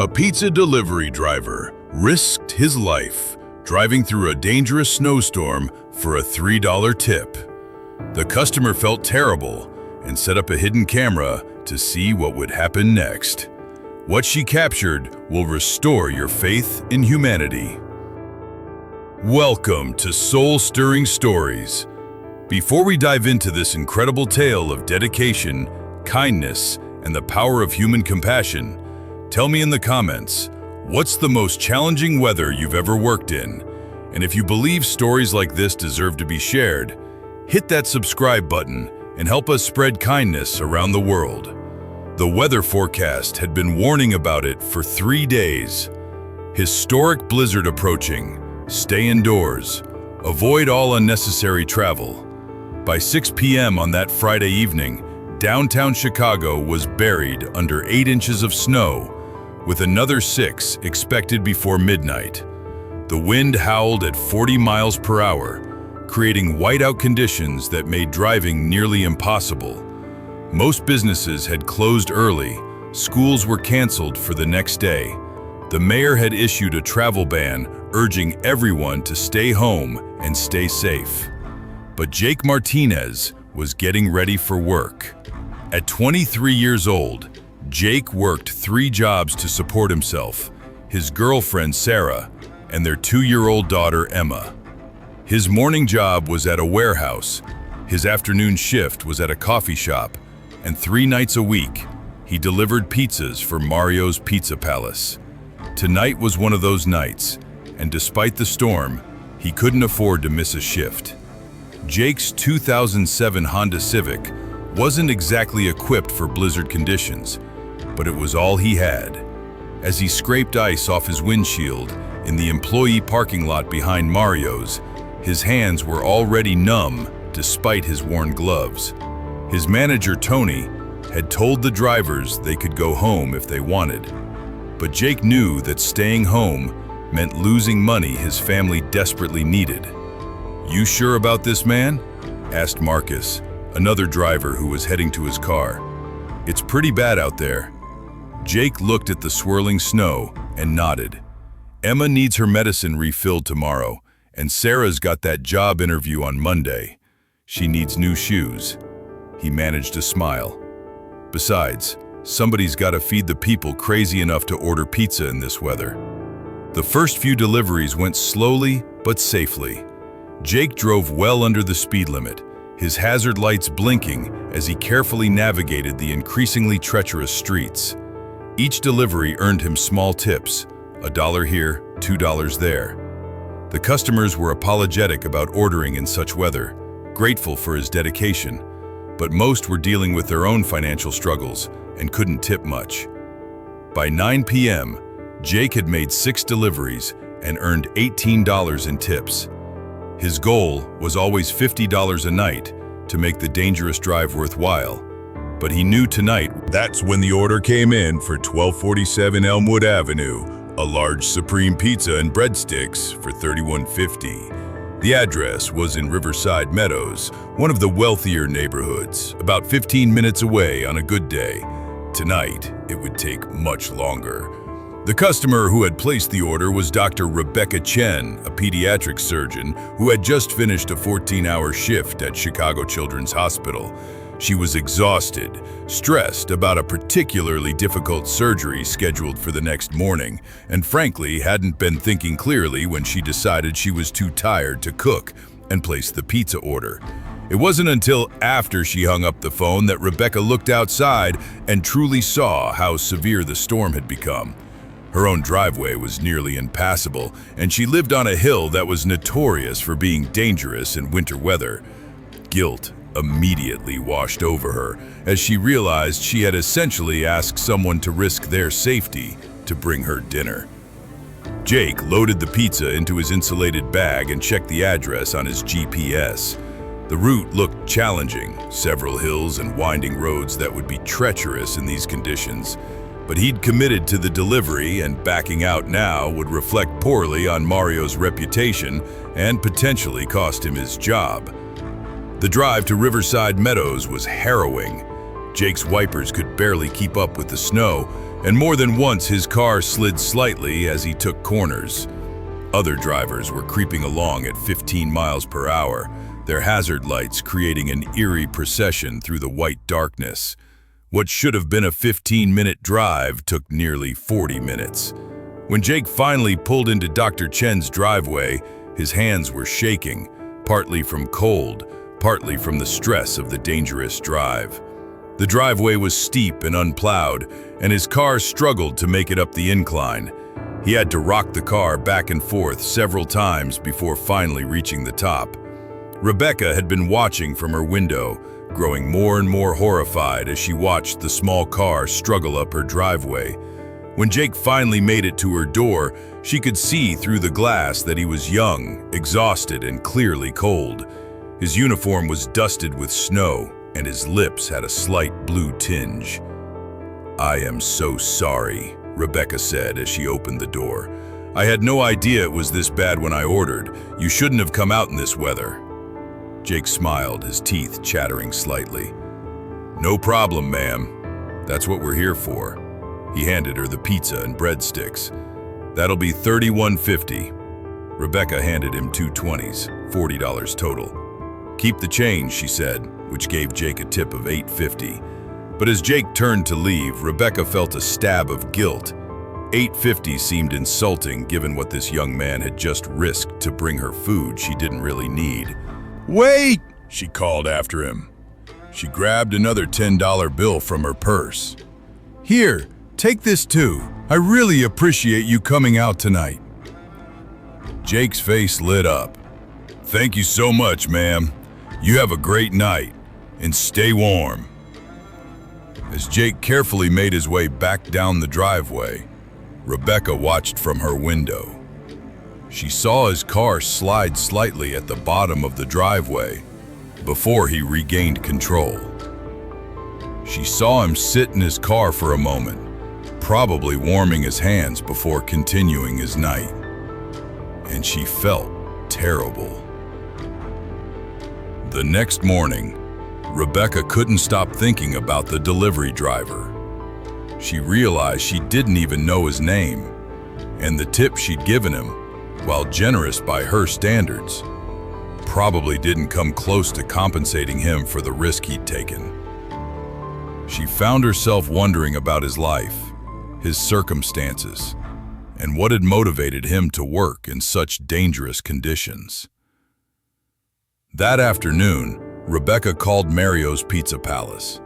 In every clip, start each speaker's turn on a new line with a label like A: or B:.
A: A pizza delivery driver risked his life driving through a dangerous snowstorm for a $3 tip. The customer felt terrible and set up a hidden camera to see what would happen next. What she captured will restore your faith in humanity. Welcome to Soul-Stirring Stories. Before we dive into this incredible tale of dedication, kindness, and the power of human compassion, tell me in the comments, what's the most challenging weather you've ever worked in? And if you believe stories like this deserve to be shared, hit that subscribe button and help us spread kindness around the world. The weather forecast had been warning about it for 3 days. Historic blizzard approaching. Stay indoors. Avoid all unnecessary travel. By 6 p.m. on that Friday evening, downtown Chicago was buried under 8 inches of snow, with another 6 expected before midnight. The wind howled at 40 miles per hour, creating whiteout conditions that made driving nearly impossible. Most businesses had closed early, schools were canceled for the next day. The mayor had issued a travel ban, urging everyone to stay home and stay safe. But Jake Martinez was getting ready for work. At 23 years old, Jake worked 3 jobs to support himself, his girlfriend Sarah, and their 2-year-old daughter Emma. His morning job was at a warehouse, his afternoon shift was at a coffee shop, and 3 nights a week, he delivered pizzas for Mario's Pizza Palace. Tonight was one of those nights, and despite the storm, he couldn't afford to miss a shift. Jake's 2007 Honda Civic wasn't exactly equipped for blizzard conditions, but it was all he had. As he scraped ice off his windshield in the employee parking lot behind Mario's, his hands were already numb despite his worn gloves. His manager, Tony, had told the drivers they could go home if they wanted. But Jake knew that staying home meant losing money his family desperately needed. "You sure about this, man?" asked Marcus, another driver who was heading to his car. "It's pretty bad out there." Jake looked at the swirling snow and nodded. "Emma needs her medicine refilled tomorrow, and Sarah's got that job interview on Monday. She needs new shoes." He managed a smile. "Besides, somebody's got to feed the people crazy enough to order pizza in this weather." The first few deliveries went slowly but safely. Jake drove well under the speed limit, his hazard lights blinking as he carefully navigated the increasingly treacherous streets. Each delivery earned him small tips, $1 here, $2 there. The customers were apologetic about ordering in such weather, grateful for his dedication, but most were dealing with their own financial struggles and couldn't tip much. By 9 p.m., Jake had made 6 deliveries and earned $18 in tips. His goal was always $50 a night to make the dangerous drive worthwhile, but he knew tonight. That's when the order came in for 1247 Elmwood Avenue, a large supreme pizza and breadsticks for $31.50. The address was in Riverside Meadows, one of the wealthier neighborhoods, about 15 minutes away on a good day. Tonight, it would take much longer. The customer who had placed the order was Dr. Rebecca Chen, a pediatric surgeon who had just finished a 14-hour shift at Chicago Children's Hospital. She was exhausted, stressed about a particularly difficult surgery scheduled for the next morning, and frankly hadn't been thinking clearly when she decided she was too tired to cook and place the pizza order. It wasn't until after she hung up the phone that Rebecca looked outside and truly saw how severe the storm had become. Her own driveway was nearly impassable, and she lived on a hill that was notorious for being dangerous in winter weather. Guilt immediately washed over her as she realized she had essentially asked someone to risk their safety to bring her dinner. Jake loaded the pizza into his insulated bag and checked the address on his GPS. The route looked challenging, several hills and winding roads that would be treacherous in these conditions. But he'd committed to the delivery, and backing out now would reflect poorly on Mario's reputation and potentially cost him his job. The drive to Riverside Meadows was harrowing. Jake's wipers could barely keep up with the snow, and more than once his car slid slightly as he took corners. Other drivers were creeping along at 15 miles per hour, their hazard lights creating an eerie procession through the white darkness. What should have been a 15-minute drive took nearly 40 minutes. When Jake finally pulled into Dr. Chen's driveway, his hands were shaking, partly from cold, partly from the stress of the dangerous drive. The driveway was steep and unplowed, and his car struggled to make it up the incline. He had to rock the car back and forth several times before finally reaching the top. Rebecca had been watching from her window, growing more and more horrified as she watched the small car struggle up her driveway. When Jake finally made it to her door, she could see through the glass that he was young, exhausted, and clearly cold. His uniform was dusted with snow, and his lips had a slight blue tinge. "I am so sorry," Rebecca said as she opened the door. "I had no idea it was this bad when I ordered. You shouldn't have come out in this weather." Jake smiled, his teeth chattering slightly. "No problem, ma'am. That's what we're here for." He handed her the pizza and breadsticks. "That'll be $31.50. Rebecca handed him two 20s, $40 total. "Keep the change," she said, which gave Jake a tip of $8.50. But as Jake turned to leave, Rebecca felt a stab of guilt. $8.50 seemed insulting given what this young man had just risked to bring her food she didn't really need. "Wait!" she called after him. She grabbed another $10 bill from her purse. "Here, take this too. I really appreciate you coming out tonight." Jake's face lit up. "Thank you so much, ma'am. You have a great night, and stay warm." As Jake carefully made his way back down the driveway, Rebecca watched from her window. She saw his car slide slightly at the bottom of the driveway before he regained control. She saw him sit in his car for a moment, probably warming his hands before continuing his night. And she felt terrible. The next morning, Rebecca couldn't stop thinking about the delivery driver. She realized she didn't even know his name, and the tip she'd given him, while generous by her standards, probably didn't come close to compensating him for the risk he'd taken. She found herself wondering about his life, his circumstances, and what had motivated him to work in such dangerous conditions. That afternoon, Rebecca called Mario's Pizza Palace.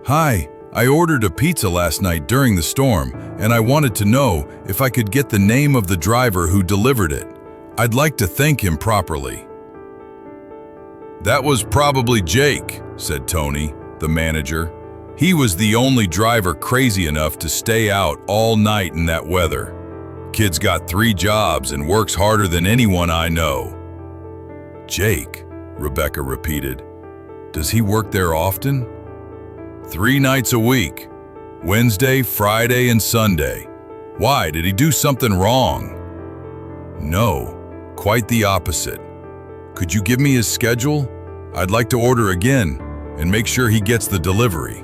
A: "Hi, I ordered a pizza last night during the storm, and I wanted to know if I could get the name of the driver who delivered it. I'd like to thank him properly." "That was probably Jake," said Tony, the manager. "He was the only driver crazy enough to stay out all night in that weather. Kid's got 3 jobs and works harder than anyone I know." "Jake," Rebecca repeated. "Does he work there often?" 3 nights a week, Wednesday, Friday, and Sunday. Why, did he do something wrong?" "No, quite the opposite. Could you give me his schedule? I'd like to order again and make sure he gets the delivery."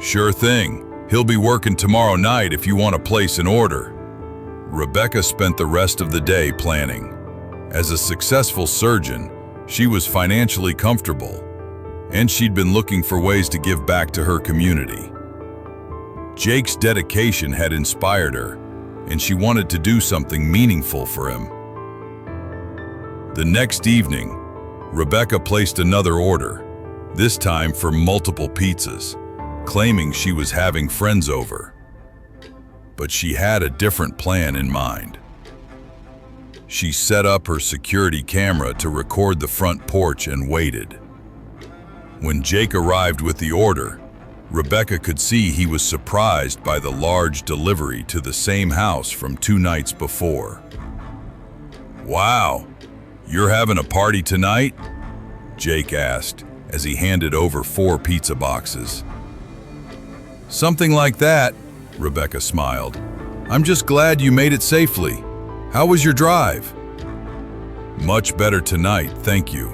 A: "Sure thing. He'll be working tomorrow night if you want to place an order." Rebecca spent the rest of the day planning. As a successful surgeon, she was financially comfortable, and she'd been looking for ways to give back to her community. Jake's dedication had inspired her, and she wanted to do something meaningful for him. The next evening, Rebecca placed another order, this time for multiple pizzas, claiming she was having friends over. But she had a different plan in mind. She set up her security camera to record the front porch and waited. When Jake arrived with the order, Rebecca could see he was surprised by the large delivery to the same house from 2 nights before. "Wow, you're having a party tonight?" Jake asked as he handed over 4 pizza boxes. "Something like that," Rebecca smiled. "I'm just glad you made it safely. How was your drive?" "Much better tonight, thank you.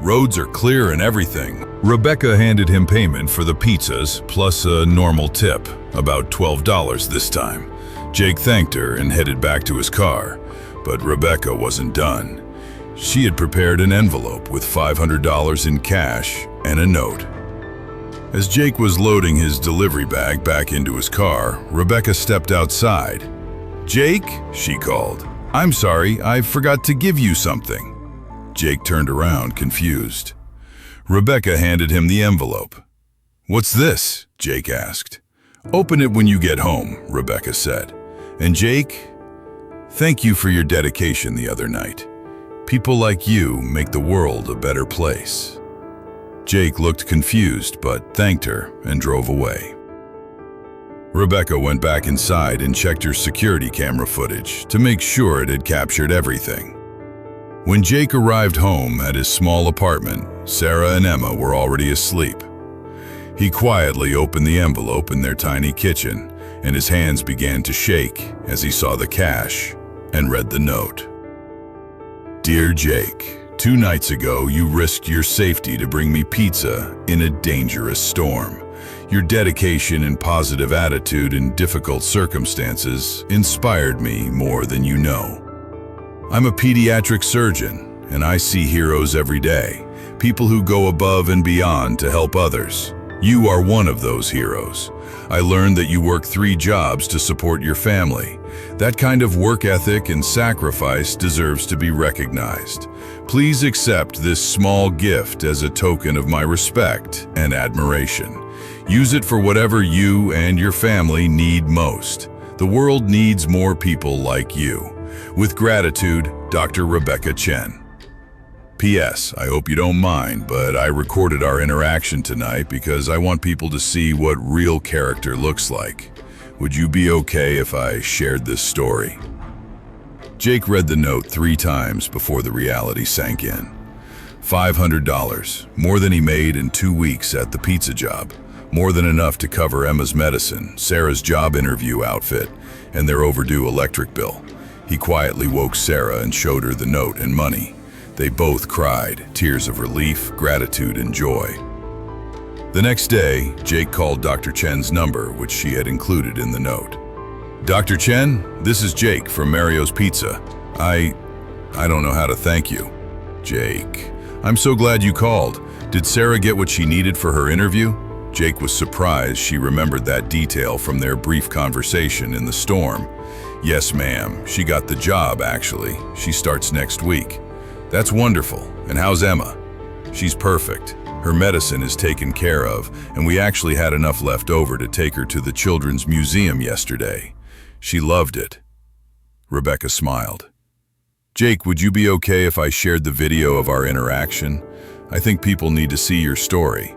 A: Roads are clear and everything." Rebecca handed him payment for the pizzas plus a normal tip, About $12 this time. Jake thanked her and headed back to his car, but Rebecca wasn't done. She had prepared an envelope with $500 in cash and a note. As Jake was loading his delivery bag back into his car, Rebecca stepped outside. "Jake," she called. "I'm sorry, I forgot to give you something." Jake turned around, confused. Rebecca handed him the envelope. "What's this?" Jake asked. "Open it when you get home," Rebecca said. "And Jake, thank you for your dedication the other night. People like you make the world a better place." Jake looked confused but thanked her and drove away. Rebecca went back inside and checked her security camera footage to make sure it had captured everything. When Jake arrived home at his small apartment, Sarah and Emma were already asleep. He quietly opened the envelope in their tiny kitchen, and his hands began to shake as he saw the cash and read the note. "Dear Jake, 2 nights ago you risked your safety to bring me pizza in a dangerous storm. Your dedication and positive attitude in difficult circumstances inspired me more than you know. I'm a pediatric surgeon, and I see heroes every day, people who go above and beyond to help others. You are one of those heroes. I learned that you work 3 jobs to support your family. That kind of work ethic and sacrifice deserves to be recognized. Please accept this small gift as a token of my respect and admiration. Use it for whatever you and your family need most. The world needs more people like you. With gratitude, Dr. Rebecca Chen." P.S. I hope you don't mind, but I recorded our interaction tonight because I want people to see what real character looks like. Would you be okay if I shared this story? Jake read the note 3 times before the reality sank in. $500, more than he made in 2 weeks at the pizza job. More than enough to cover Emma's medicine, Sarah's job interview outfit, and their overdue electric bill. He quietly woke Sarah and showed her the note and money. They both cried, tears of relief, gratitude, and joy. The next day, Jake called Dr. Chen's number, which she had included in the note. "Dr. Chen, this is Jake from Mario's Pizza. I don't know how to thank you." "Jake, I'm so glad you called. Did Sarah get what she needed for her interview?" Jake was surprised she remembered that detail from their brief conversation in the storm. "Yes, ma'am. She got the job, actually. She starts next week." "That's wonderful. And how's Emma?" "She's perfect. Her medicine is taken care of, and we actually had enough left over to take her to the Children's Museum yesterday. She loved it." Rebecca smiled. "Jake, would you be okay if I shared the video of our interaction? I think people need to see your story."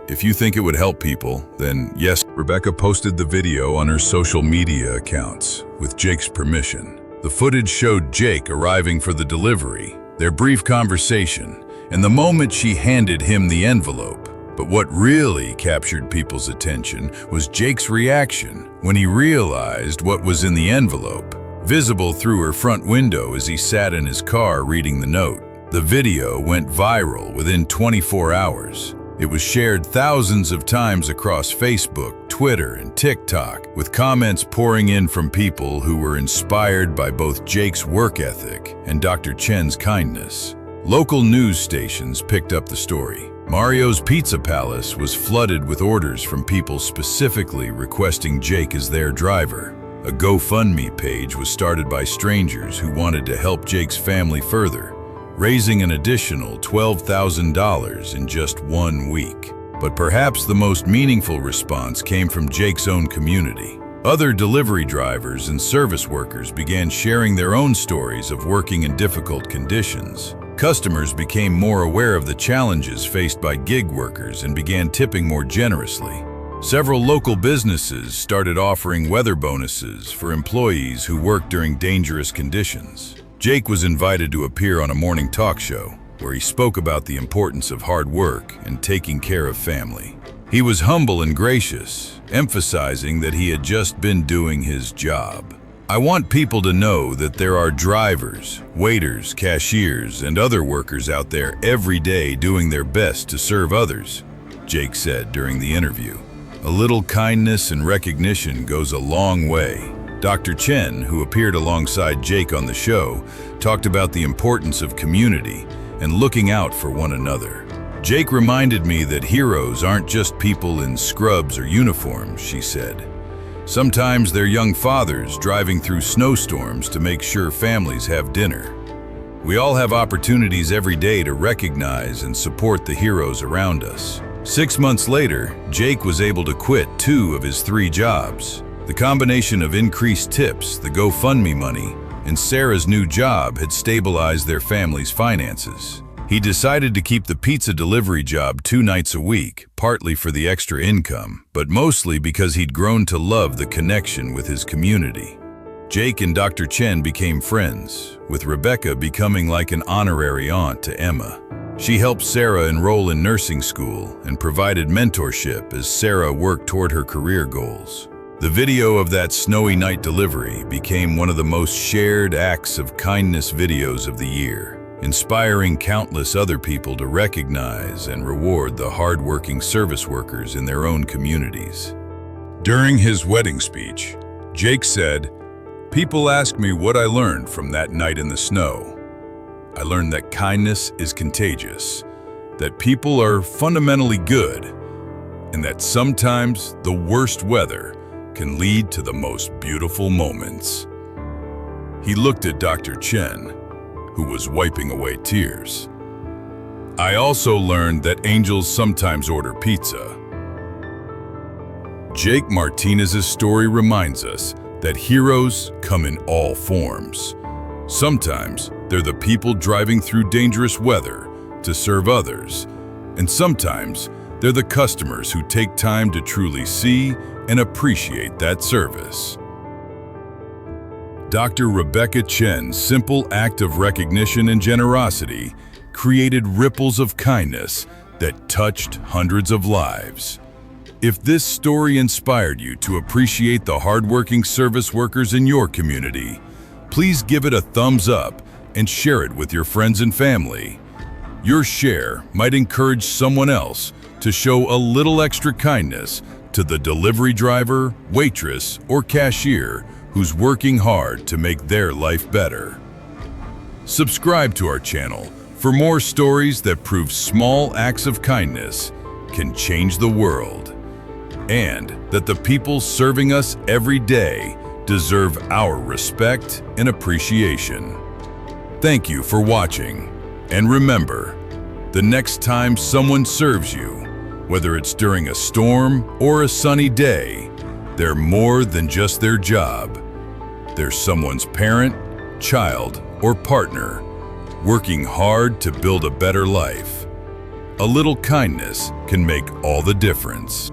A: "If you think it would help people, then yes." Rebecca posted the video on her social media accounts with Jake's permission. The footage showed Jake arriving for the delivery, their brief conversation, and the moment she handed him the envelope. But what really captured people's attention was Jake's reaction when he realized what was in the envelope, visible through her front window as he sat in his car reading the note. The video went viral within 24 hours. It was shared thousands of times across Facebook, Twitter, and TikTok, with comments pouring in from people who were inspired by both Jake's work ethic and Dr. Chen's kindness. Local news stations picked up the story. Mario's Pizza Palace was flooded with orders from people specifically requesting Jake as their driver. A GoFundMe page was started by strangers who wanted to help Jake's family further, raising an additional $12,000 in just 1 week. But perhaps the most meaningful response came from Jake's own community. Other delivery drivers and service workers began sharing their own stories of working in difficult conditions. Customers became more aware of the challenges faced by gig workers and began tipping more generously. Several local businesses started offering weather bonuses for employees who worked during dangerous conditions. Jake was invited to appear on a morning talk show, where he spoke about the importance of hard work and taking care of family. He was humble and gracious, emphasizing that he had just been doing his job. "I want people to know that there are drivers, waiters, cashiers, and other workers out there every day doing their best to serve others," Jake said during the interview. A little kindness and recognition goes a long way. Dr. Chen, who appeared alongside Jake on the show, talked about the importance of community and looking out for one another. Jake reminded me that heroes aren't just people in scrubs or uniforms, she said. Sometimes they're young fathers driving through snowstorms to make sure families have dinner. We all have opportunities every day to recognize and support the heroes around us. 6 months later, Jake was able to quit 2 of his 3 jobs. The combination of increased tips, the GoFundMe money, and Sarah's new job had stabilized their family's finances. He decided to keep the pizza delivery job 2 nights a week, partly for the extra income, but mostly because he'd grown to love the connection with his community. Jake and Dr. Chen became friends, with Rebecca becoming like an honorary aunt to Emma. She helped Sarah enroll in nursing school and provided mentorship as Sarah worked toward her career goals. The video of that snowy night delivery became one of the most shared acts of kindness videos of the year, inspiring countless other people to recognize and reward the hard-working service workers in their own communities. During his wedding speech, Jake said, "People ask me what I learned from that night in the snow. I learned that kindness is contagious, that people are fundamentally good, and that sometimes the worst weather can lead to the most beautiful moments." He looked at Dr. Chen, who was wiping away tears. "I also learned that angels sometimes order pizza." Jake Martinez's story reminds us that heroes come in all forms. Sometimes they're the people driving through dangerous weather to serve others, and sometimes they're the customers who take time to truly see and appreciate that service. Dr. Rebecca Chen's simple act of recognition and generosity created ripples of kindness that touched hundreds of lives. If this story inspired you to appreciate the hardworking service workers in your community, please give it a thumbs up and share it with your friends and family. Your share might encourage someone else to show a little extra kindness to the delivery driver, waitress, or cashier who's working hard to make their life better. Subscribe to our channel for more stories that prove small acts of kindness can change the world, and that the people serving us every day deserve our respect and appreciation. Thank you for watching, and remember, the next time someone serves you, whether it's during a storm or a sunny day, they're more than just their job. They're someone's parent, child, or partner, working hard to build a better life. A little kindness can make all the difference.